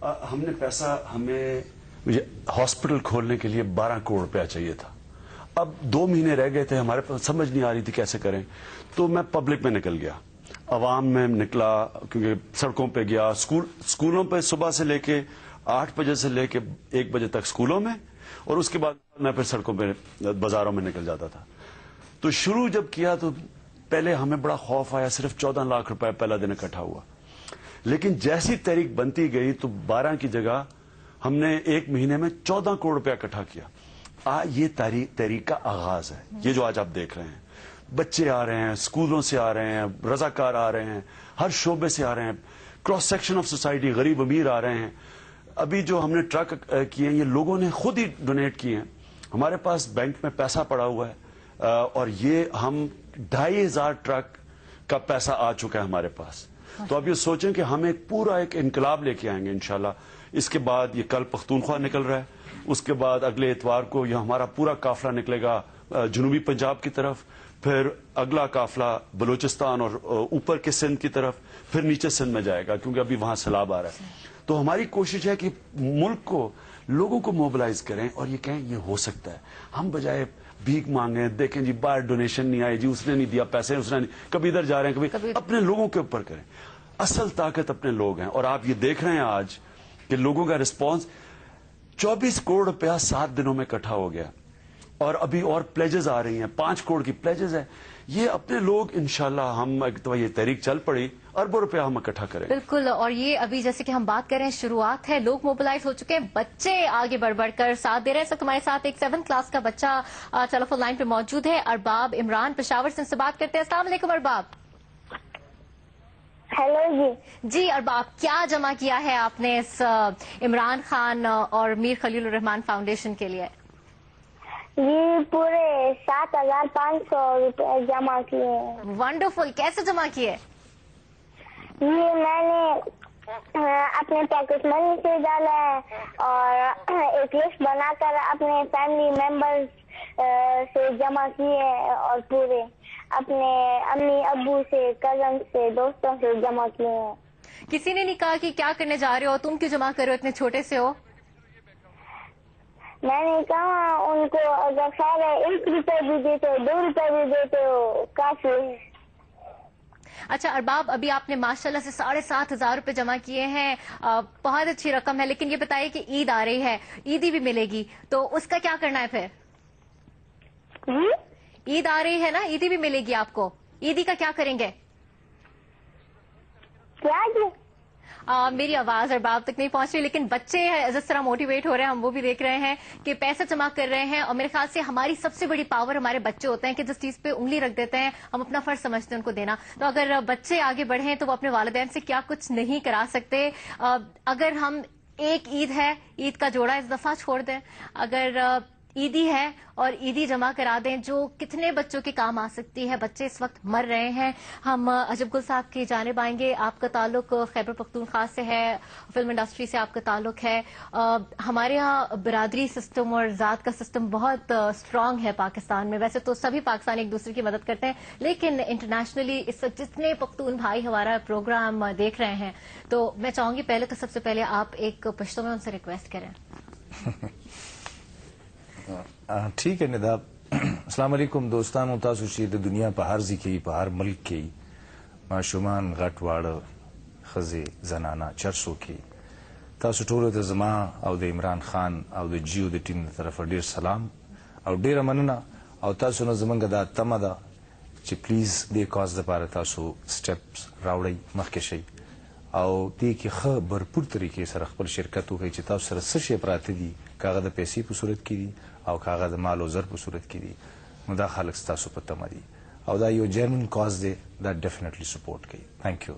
ہم نے پیسہ مجھے ہاسپٹل کھولنے کے لیے 12 کروڑ روپیہ چاہیے تھا. اب 2 مہینے رہ گئے تھے, ہمارے پاس سمجھ نہیں آ رہی تھی کیسے کریں. تو میں پبلک میں نکل گیا, عوام میں نکلا, کیونکہ سڑکوں پہ گیا, اسکولوں پہ صبح سے لے کے 8 بجے سے لے کے 1 بجے تک اسکولوں میں, اور اس کے بعد میں پھر سڑکوں پہ بازاروں میں نکل جاتا تھا. تو شروع جب کیا تو پہلے ہمیں بڑا خوف آیا, صرف 14 لاکھ روپے پہلا دن اکٹھا ہوا. لیکن جیسی تحریک بنتی گئی تو 12 کی جگہ ہم نے 1 مہینے میں 14 کروڑ روپیہ اکٹھا کیا. یہ تحریک کا آغاز ہے. یہ جو آج آپ دیکھ رہے ہیں, بچے آ رہے ہیں, اسکولوں سے آ رہے ہیں, رضاکار آ رہے ہیں, ہر شعبے سے آ رہے ہیں, کراس سیکشن آف سوسائٹی, غریب امیر آ رہے ہیں. ابھی جو ہم نے ٹرک کیے ہیں یہ لوگوں نے خود ہی ڈونیٹ کیے ہیں. ہمارے پاس بینک میں پیسہ پڑا ہوا ہے, اور یہ ہم 2500 ٹرک کا پیسہ آ چکا ہے ہمارے پاس. تو اب یہ سوچیں کہ ہم ایک پورا انقلاب لے کے آئیں گے انشاءاللہ. اس کے بعد یہ کل پختونخوا نکل رہا ہے, اس کے بعد اگلے اتوار کو یہ ہمارا پورا قافلہ نکلے گا جنوبی پنجاب کی طرف, پھر اگلا قافلہ بلوچستان اور اوپر کے سندھ کی طرف, پھر نیچے سندھ میں جائے گا کیونکہ ابھی وہاں سیلاب آ رہا ہے. تو ہماری کوشش ہے کہ ملک کو, لوگوں کو موبلائز کریں اور یہ کہیں یہ ہو سکتا ہے. ہم بجائے بھیک مانگیں, دیکھیں جی باہر ڈونیشن نہیں آئی, جی اس نے نہیں دیا پیسے, اس نے نہیں, کبھی ادھر جا رہے ہیں, کبھی اپنے لوگوں کے اوپر کریں. اصل طاقت اپنے لوگ ہیں, اور آپ یہ دیکھ رہے ہیں آج کہ لوگوں کا رسپانس. 24 کروڑ روپیہ 7 دنوں میں اکٹھا ہو گیا, اور ابھی اور پلیجز آ رہی ہیں, 5 کروڑ کی پلیجز ہیں. یہ اپنے لوگ انشاءاللہ, ہم ایک تو یہ تحریک چل پڑی, اربوں روپیہ ہم اکٹھا کریں. بالکل, اور یہ ابھی جیسے کہ ہم بات کر رہے ہیں شروعات ہے, لوگ موبلائز ہو چکے ہیں, بچے آگے بڑھ بڑھ کر ساتھ دے رہے ہیں. اس وقت ہمارے ساتھ ایک 7th کلاس کا بچہ ٹیلیفون لائن پہ موجود ہے. ارباب عمران پشاور سے ان سے بات کرتے ہیں. السلام علیکم ارباب. ہیلو جی ارباب, کیا جمع کیا ہے آپ نے اس عمران خان اور میر خلیل الرحمان فاؤنڈیشن کے لیے؟ یہ پورے 7500 روپے جمع کیے ہیں. ونڈرفل, کیسے جمع کیے؟ یہ میں نے اپنے پاکٹ منی سے ڈالا ہے, اور ایک لسٹ بنا کر اپنے فیملی ممبرز سے جمع کیے ہیں, اور پورے اپنے امی ابو سے, کزن سے, دوستوں سے جمع کیے ہیں. کسی نے نہیں کہا کہ کیا کرنے جا رہے ہو, تم کیوں جمع کر رہے ہو, اتنے چھوٹے سے ہو؟ میں نے کہا ان کو اگر خیر ہے 1 روپے بھی دیتے ہو, 2 روپے بھی دیتے ہو, کافی ہے. اچھا ارباب, ابھی آپ نے ماشاءاللہ سے 7,500 روپے جمع کیے ہیں, بہت اچھی رقم ہے. لیکن یہ بتائیے کہ عید آ رہی ہے, عیدی بھی ملے گی, تو اس کا کیا کرنا ہے پھر؟ عید آ رہی ہے نا, عیدی بھی ملے گی آپ کو, عیدی کا کیا کریں گے؟ میری آواز ارباب تک نہیں پہنچ رہی, لیکن بچے جس طرح موٹیویٹ ہو رہے ہیں ہم وہ بھی دیکھ رہے ہیں کہ پیسہ جمع کر رہے ہیں. اور میرے خیال سے ہماری سب سے بڑی پاور ہمارے بچے ہوتے ہیں کہ جس چیز پہ انگلی رکھ دیتے ہیں ہم اپنا فرض سمجھتے ہیں ان کو دینا. تو اگر بچے آگے بڑھیں تو وہ اپنے والدین سے کیا کچھ نہیں کرا سکتے. اگر ہم ایک عید ہے, عید کا جوڑا اس دفعہ چھوڑ دیں, اگر عیدی ہے اور عیدی جمع کرا دیں جو کتنے بچوں کے کام آ سکتی ہے. بچے اس وقت مر رہے ہیں. ہم عجب گل صاحب کی جانب آئیں گے. آپ کا تعلق خیبر پختونخوا سے ہے, فلم انڈسٹری سے آپ کا تعلق ہے. ہمارے ہاں برادری سسٹم اور ذات کا سسٹم بہت اسٹرانگ ہے پاکستان میں. ویسے تو سبھی پاکستان ایک دوسرے کی مدد کرتے ہیں, لیکن انٹرنیشنلی اس وقت جتنے پختون بھائی ہمارا پروگرام دیکھ رہے ہیں, تو میں چاہوں گی پہلے تو سب سے پہلے آپ ایک پشتو میں ان سے ریکویسٹ کریں. ٹھیک ہے نداب. السلام علیکم دوستانو, تاسو چې د دنیا په هر ځای کې په هر ملک کې ماشومان غټ واړه ښځې زنانه چرسو کې, تاسو ټولو ته زما او د عمران خان او د جیو د ټیم له طرفه ډیر سلام او ډیره مننه. او تاسو نه زمونږ دا تمه ده چې پلیز دې کاز دپاره تاسو سټپس راوړئ, مخکې شئ او دې کې ښه بھرپور طریقې سره خپل شرکت وکړئ چې تاسو سره څه شی پراته دي, که هغه د پیسې په صورت کې دي او که هغه د مال او زر په صورت کې دي, نو دا خلک ستاسو په تمه دي او دا یو جرمن کاز دی, دا ډیفینیټلی سپورٹ کوي. Thank you.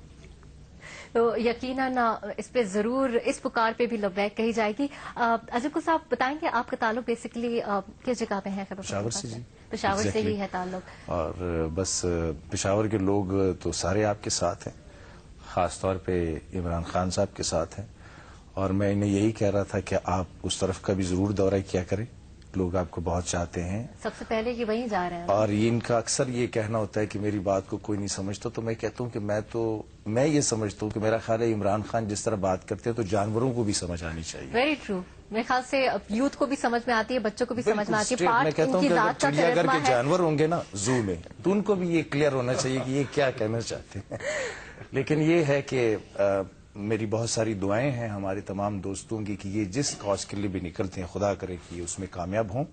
تو یقیناً اس پہ ضرور اس پکار پہ بھی لبیک کہی جائے گی. عجب کو صاحب بتائیں کہ آپ کا تعلق بیسکلی کس جگہ پہ ہے؟ پشاور سے. جی پشاور سے ہی ہے تعلق. اور بس پشاور کے لوگ تو سارے آپ کے ساتھ ہیں, خاص طور پہ عمران خان صاحب کے ساتھ ہیں, اور میں انہیں یہی کہہ رہا تھا کہ آپ اس طرف کا بھی ضرور دورہ کیا کریں لوگ آپ کو بہت چاہتے ہیں، سب سے پہلے یہ وہیں جا رہے ہیں. اور ان کا اکثر یہ کہنا ہوتا ہے کہ میری بات کو کوئی نہیں سمجھتا. تو میں کہتا ہوں کہ میں یہ سمجھتا ہوں کہ میرا خیال ہے عمران خان جس طرح بات کرتے ہیں تو جانوروں کو بھی سمجھ آنی چاہیے. Very true. میرے خیال سے یوتھ کو بھی سمجھ میں آتی ہے، بچوں کو بھی سمجھ میں آتی ہے. میں کہتا ہوں کہ اگر چڑیا گھر کے جانور ہوں گے نا زو میں تو ان کو بھی یہ کلیئر ہونا چاہیے کہ یہ کیا کہنا چاہتے ہیں. لیکن یہ ہے کہ میری بہت ساری دعائیں ہیں ہمارے تمام دوستوں کی کہ یہ جس کاز کے لیے بھی نکلتے ہیں خدا کرے کہ یہ اس میں کامیاب ہوں.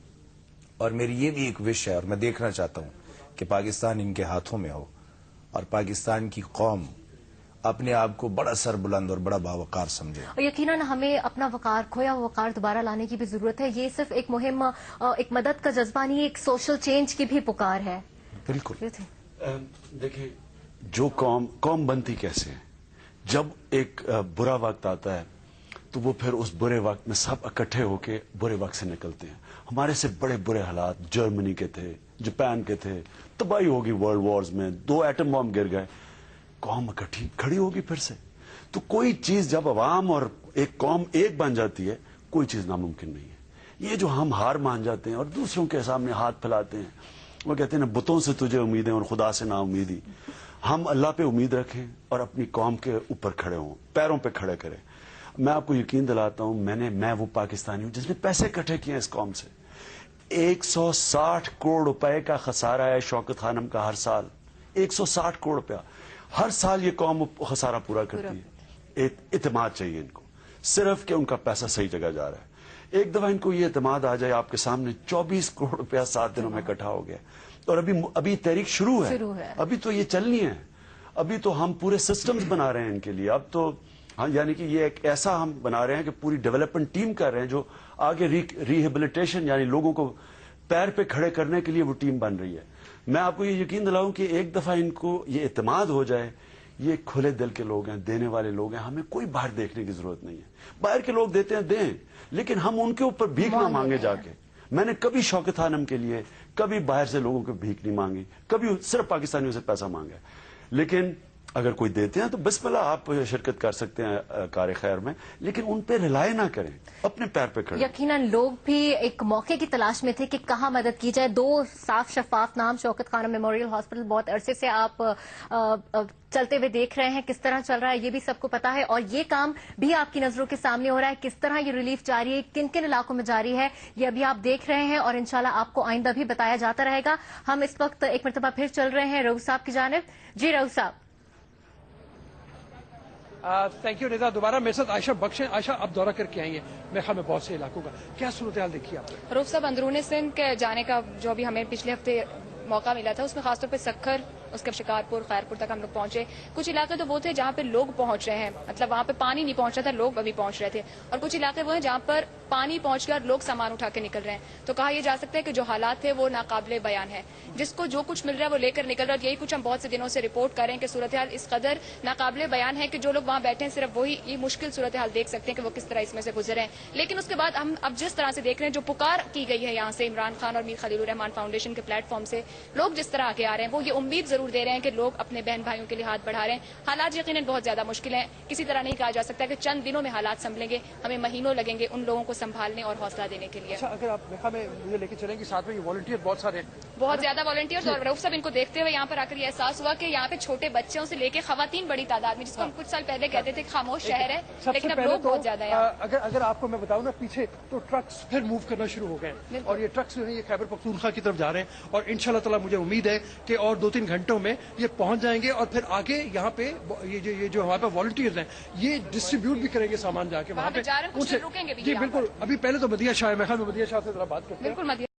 اور میری یہ بھی ایک وش ہے اور میں دیکھنا چاہتا ہوں کہ پاکستان ان کے ہاتھوں میں ہو اور پاکستان کی قوم اپنے آپ کو بڑا سربلند اور بڑا باوقار سمجھے. اور یقیناً ہمیں اپنا وقار، کھویا ہوا وقار دوبارہ لانے کی بھی ضرورت ہے. یہ صرف ایک مہم، ایک مدد کا جذبہ نہیں، ایک سوشل چینج کی بھی پکار ہے. بالکل. دیکھیں، جو قوم بنتی کیسے ہے؟ جب ایک برا وقت آتا ہے تو وہ پھر اس برے وقت میں سب اکٹھے ہو کے برے وقت سے نکلتے ہیں. ہمارے سے بڑے برے حالات جرمنی کے تھے، جاپان کے تھے، تباہی ہوگی ورلڈ وارز میں، 2 ایٹم بم گر گئے. قوم اکٹھی کھڑی ہوگی پھر سے. تو کوئی چیز جب عوام اور ایک قوم ایک بن جاتی ہے کوئی چیز ناممکن نہیں ہے. یہ جو ہم ہار مان جاتے ہیں اور دوسروں کے سامنے ہاتھ پھیلاتے ہیں، وہ کہتے ہیں نا بتوں سے تجھے امیدیں اور خدا سے نا امیدی. ہم اللہ پہ امید رکھیں اور اپنی قوم کے اوپر کھڑے ہوں، پیروں پہ کھڑے کریں. میں آپ کو یقین دلاتا ہوں، میں وہ پاکستانی ہوں جس نے پیسے اکٹھے کیے ہیں اس قوم سے. 160 کروڑ روپے کا خسارہ ہے شوکت خانم کا ہر سال. 160 کروڑ روپیہ ہر سال یہ قوم خسارہ پورا کرتی ہے. اعتماد چاہیے ان کو، صرف کہ ان کا پیسہ صحیح جگہ جا رہا ہے. ایک دفعہ ان کو یہ اعتماد آ جائے، آپ کے سامنے 24 کروڑ روپیہ 7 دنوں میں اکٹھا ہو گیا. اور ابھی تحریک شروع ہے، ابھی تو یہ چلنی ہے. ابھی تو ہم پورے سسٹمز بنا رہے ہیں ان کے لیے. اب تو یعنی کہ یہ ایک ایسا ہم بنا رہے ہیں کہ پوری ڈیولپمنٹ ٹیم کر رہے ہیں جو آگے ریہیبلیٹیشن یعنی لوگوں کو پیر پہ کھڑے کرنے کے لیے وہ ٹیم بن رہی ہے. میں آپ کو یہ یقین دلاؤں کہ ایک دفعہ ان کو یہ اعتماد ہو جائے، یہ کھلے دل کے لوگ ہیں، دینے والے لوگ ہیں. ہمیں کوئی باہر دیکھنے کی ضرورت نہیں ہے. باہر کے لوگ دیتے ہیں دیں، لیکن ہم ان کے اوپر بھیک نہ مانگے جا کے. میں نے کبھی شوکت خانم کے لیے کبھی باہر سے لوگوں کو بھیک نہیں مانگی، کبھی صرف پاکستانیوں سے پیسہ مانگا. لیکن اگر کوئی دیتے ہیں تو بسم اللہ آپ شرکت کر سکتے ہیں کار خیر میں، لیکن ان پہ رلائے نہ کریں، اپنے پیر پہ کھڑے. یقیناً لوگ بھی ایک موقع کی تلاش میں تھے کہ کہاں مدد کی جائے. 2 صاف شفاف نام، شوکت خانم میموریل ہاسپٹل بہت عرصے سے آپ چلتے ہوئے دیکھ رہے ہیں. کس طرح چل رہا ہے یہ بھی سب کو پتا ہے، اور یہ کام بھی آپ کی نظروں کے سامنے ہو رہا ہے. کس طرح یہ ریلیف جاری ہے، کن کن علاقوں میں جاری ہے، یہ ابھی آپ دیکھ رہے ہیں اور انشاءاللہ آپ کو آئندہ بھی بتایا جاتا رہے گا. ہم اس وقت ایک مرتبہ پھر چل رہے ہیں رؤوف صاحب کی جانب. جی رؤوف صاحب. تھینک یو ندا. دوبارہ میرے ساتھ عائشہ بخش ہیں. عائشہ آپ دورہ کر کے آئی ہیں میرے خیال میں بہت سے علاقوں کا، کیا صورتحال دیکھی آپ نے؟ رؤوف صاحب، اندرون سندھ کے جانے کا جو بھی ہمیں پچھلے ہفتے موقع ملا تھا، اس میں خاص طور پہ سکھر، اس کے شکارپور، خیرپور تک ہم لوگ پہنچے. کچھ علاقے تو وہ تھے جہاں پہ لوگ پہنچ رہے ہیں، مطلب وہاں پہ پانی نہیں پہنچ رہا تھا، لوگ ابھی پہنچ رہے تھے. اور کچھ علاقے وہ ہیں جہاں پر پانی پہنچ گیا اور لوگ سامان اٹھا کے نکل رہے ہیں. تو کہا یہ جا سکتا ہے کہ جو حالات تھے وہ ناقابل بیان ہے. جس کو جو کچھ مل رہا ہے وہ لے کر نکل رہا ہے. اور یہی کچھ ہم بہت سے دنوں سے رپورٹ کر رہے ہیں کہ صورتحال اس قدر ناقابل بیان ہے کہ جو لوگ وہاں بیٹھے ہیں صرف وہی یہ مشکل صورتحال دیکھ سکتے ہیں کہ وہ کس طرح اس میں سے گزرے ہیں. لیکن اس کے بعد ہم اب جس طرح سے دیکھ رہے ہیں، جو پکار کی گئی ہے یہاں سے عمران خان اور میر خلیل الرحمان فاؤنڈیشن کے پلیٹ فارم سے، لوگ جس طرح آگے آ رہے ہیں وہ یہ امید ضرور دے رہے ہیں کہ لوگ اپنے بہن بھائیوں کے لیے ہاتھ بڑھا رہے ہیں. حالات یقیناً بہت زیادہ مشکل ہیں. کسی طرح نہیں کہا جا سکتا کہ چند دنوں میں حالات سنبھلیں گے. ہمیں مہینوں لگیں گے ان لوگوں کو سنبھالنے اور حوصلہ دینے کے لیے. اچھا، اگر آپ میرے خیال میں مجھے لے کے چلیں کہ ساتھ میں یہ والنٹیئر بہت سارے ہیں، بہت زیادہ والنٹیئرز. اور رؤوف صاحب، ان کو دیکھتے ہوئے یہاں پر آ کر یہ احساس ہوا کہ یہاں پہ چھوٹے بچوں سے لے کے خواتین بڑی تعداد میں، جس کو ہم کچھ سال پہلے کہتے تھے خاموش شہر ہے، لیکن اب لوگ بہت زیادہ ہیں. اگر آپ کو میں بتاؤں نا، پیچھے تو ٹرکس پھر موو کرنا شروع ہو گئے ہیں، اور یہ ٹرکس جو ہیں یہ خیبر پختونخوا کی طرف جا رہے ہیں. اور انشاءاللہ تعالی مجھے امید ہے کہ اور 2-3 گھنٹوں میں یہ پہنچ جائیں گے. اور پھر آگے یہاں پہ یہ جو ہمارے پاس والنٹیئرز ہیں یہ ڈسٹریبیوٹ بھی کریں گے سامان جا کے وہاں پہ. رکیں گے بھی. جی بالکل. ابھی پہلے تو مدیہ شاہ ہے، میں خیال میں مدیہ شاہ سے ذرا بات کرتے ہیں. بالکل.